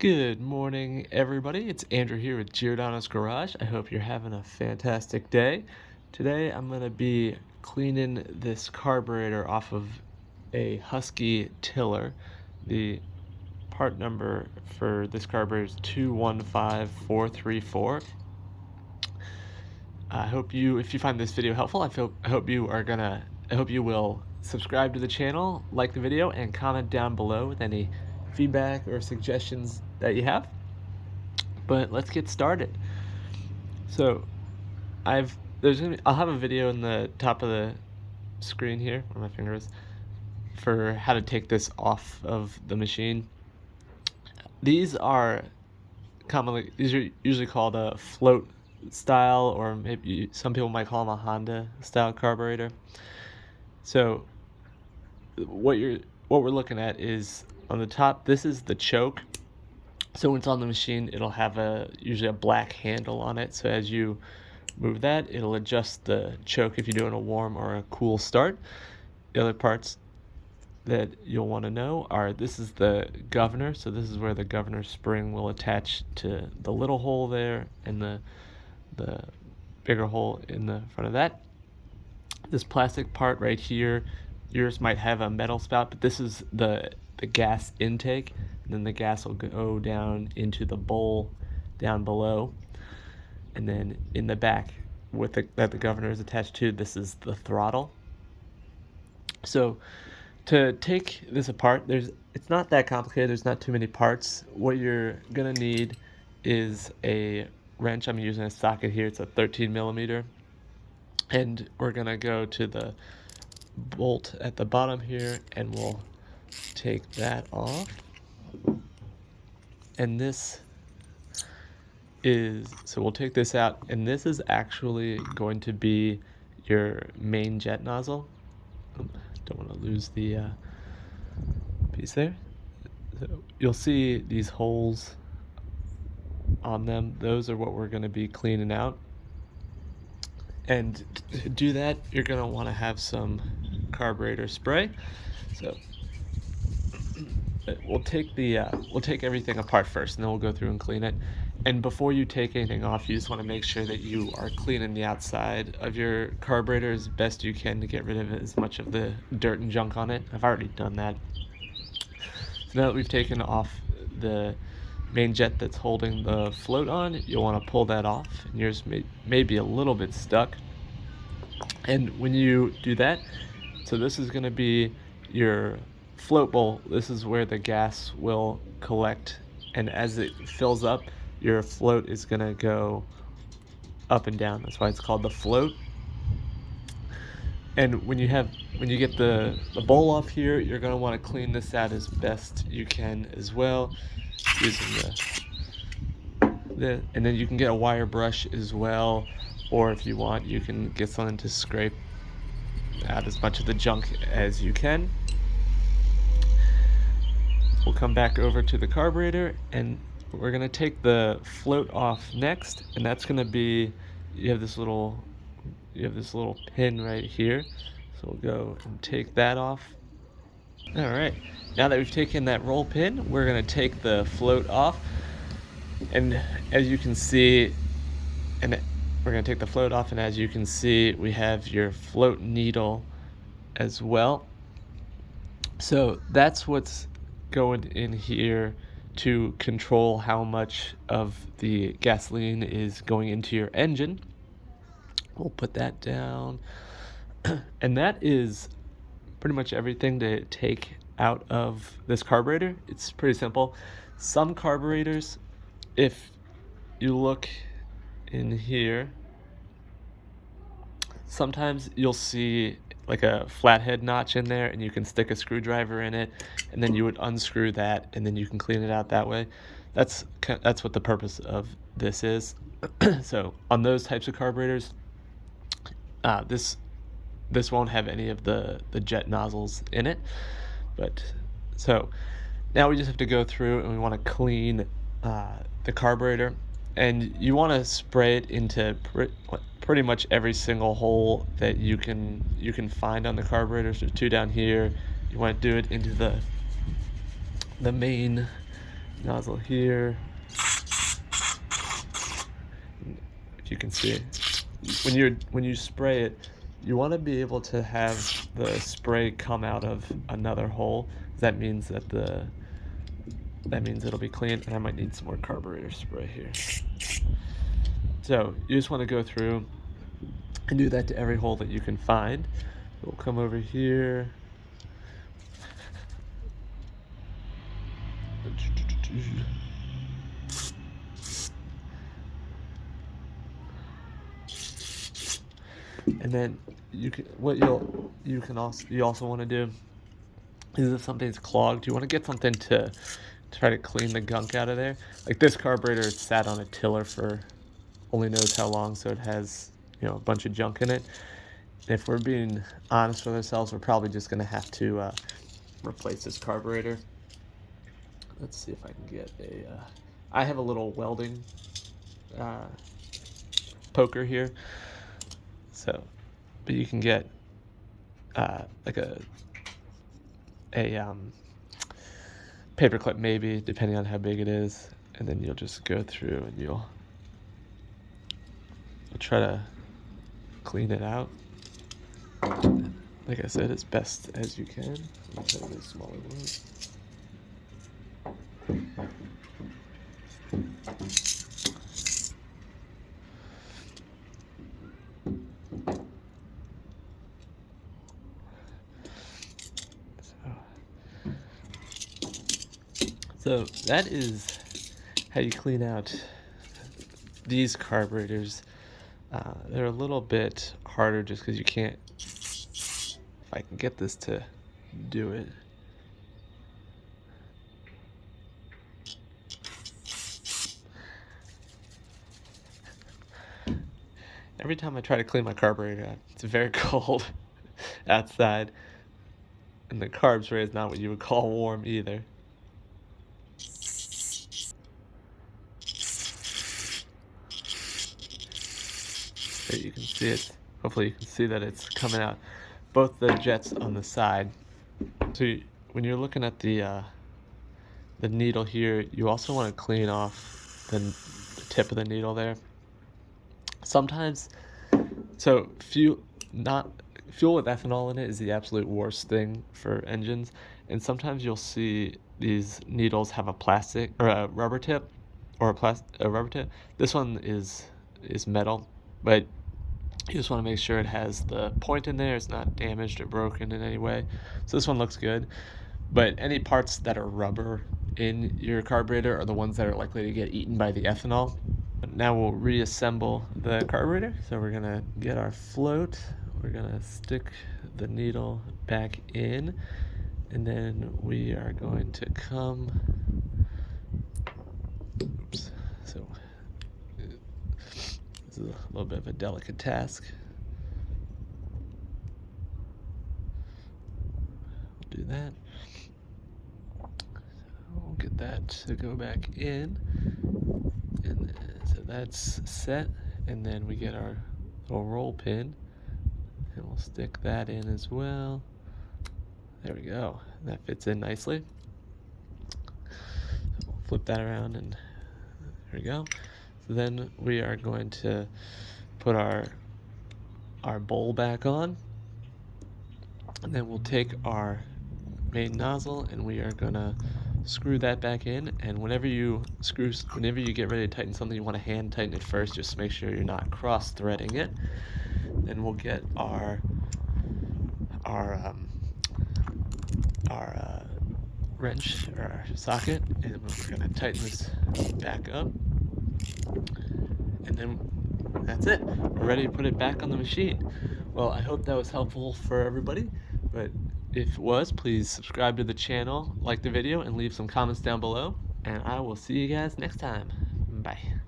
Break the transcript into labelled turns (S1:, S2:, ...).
S1: Good morning, everybody. It's Andrew here with Giordano's Garage. I hope you're having a fantastic day. Today, I'm going to be cleaning this carburetor off of a Huskee tiller. The part number for this carburetor is 215434. If you find this video helpful, I hope you will subscribe to the channel, like the video, and comment down below with any feedback or suggestions that you have. But let's get started. So I'll have a video in the top of the screen here where my finger is for how to take this off of the machine. These are usually called a float style, or maybe some people might call them a Honda style carburetor. So what we're looking at is on the top, this is the choke. So when it's on the machine, it'll have usually a black handle on it. So as you move that, it'll adjust the choke if you're doing a warm or a cool start. The other parts that you'll want to know are, this is the governor. So this is where the governor spring will attach to the little hole there, and the bigger hole in the front of that. This plastic part right here, yours might have a metal spout, but this is the gas intake, and then the gas will go down into the bowl down below, and then in the back that the governor is attached to, this is the throttle. So to take this apart, it's not that complicated. There's not too many parts. What you're gonna need is a wrench. I'm using a socket here. It's a 13 millimeter, and we're gonna go to the bolt at the bottom here, and we'll take that off. And so we'll take this out, and this is actually going to be your main jet nozzle. Don't want to lose the piece there. So you'll see these holes on them. Those are what we're going to be cleaning out. And to do that, you're going to want to have some carburetor spray. So we'll take everything apart first, and then we'll go through and clean it. And before you take anything off, you just want to make sure that you are cleaning the outside of your carburetor as best you can to get rid of as much of the dirt and junk on it. I've already done that. So now that we've taken off the main jet that's holding the float on, you'll want to pull that off, and yours may be a little bit stuck. And when you do that, so this is going to be your float bowl. This is where the gas will collect, and as it fills up, your float is going to go up and down. That's why it's called the float. And when you get the bowl off here, you're going to want to clean this out as best you can as well, using and then you can get a wire brush as well, or if you want, you can get something to scrape out as much of the junk as you can. We'll come back over to the carburetor, and we're going to take the float off next, and that's going to be, you have this little pin right here. So we'll go and take that off. All right, now that we've taken that roll pin, we're going to take the float off, and as you can see, we're going to take the float off, and as you can see, we have your float needle as well. So that's what's going in here to control how much of the gasoline is going into your engine. We'll put that down. And that is pretty much everything to take out of this carburetor. It's pretty simple. Some carburetors, if you look in here, sometimes you'll see like a flathead notch in there, and you can stick a screwdriver in it, and then you would unscrew that, and then you can clean it out that way. That's what the purpose of this is. So on those types of carburetors, this won't have any of the jet nozzles in it. But so now we just have to go through, and we want to clean the carburetor, and you want to spray it into pretty much every single hole that you can find on the carburetor. So 2 down here. You want to do it into the main nozzle here. If you can see, when you spray it, you want to be able to have the spray come out of another hole. That means it'll be clean. And I might need some more carburetor spray here. So you just want to go through and do that to every hole that you can find. We'll come over here. And then you also want to do is if something's clogged, you want to get something to try to clean the gunk out of there. Like this carburetor sat on a tiller for only knows how long, so it has, a bunch of junk in it. And if we're being honest with ourselves, we're probably just gonna have to replace this carburetor. Let's see if I can get I have a little welding poker here. So, but you can get like a paperclip maybe, depending on how big it is, and then you'll just go through and you'll try to clean it out. Like I said, as best as you can. I'll try to get a smaller one. So that is how you clean out these carburetors. They're a little bit harder just because you can't, if I can get this to do it. Every time I try to clean my carburetor, it's very cold outside, and the carb spray is not what you would call warm either. So you can see it. Hopefully you can see that it's coming out. Both the jets on the side. So when you're looking at the needle here, you also want to clean off the tip of the needle there. Sometimes, so fuel with ethanol in it is the absolute worst thing for engines, and sometimes you'll see these needles have a plastic or a rubber tip, or a rubber tip. This one is metal, but you just want to make sure it has the point in there, it's not damaged or broken in any way. So this one looks good, but any parts that are rubber in your carburetor are the ones that are likely to get eaten by the ethanol. Now we'll reassemble the carburetor. So we're gonna get our float, we're gonna stick the needle back in, and then we are going to come, oops, so this is a little bit of a delicate task. We'll do that. We'll get that to go back in, and so that's set. And then we get our little roll pin, and we'll stick that in as well. There we go. That fits in nicely. So we'll flip that around, and there we go. So then we are going to put our bowl back on, and then we'll take our main nozzle and we are gonna screw that back in. And whenever you get ready to tighten something, you want to hand tighten it first, just to make sure you're not cross threading it. Then we'll get our wrench or our socket, and we're gonna tighten this back up, and then that's it. We're ready to put it back on the machine. Well, I hope that was helpful for everybody, but if it was, please subscribe to the channel, like the video, and leave some comments down below, and I will see you guys next time. Bye.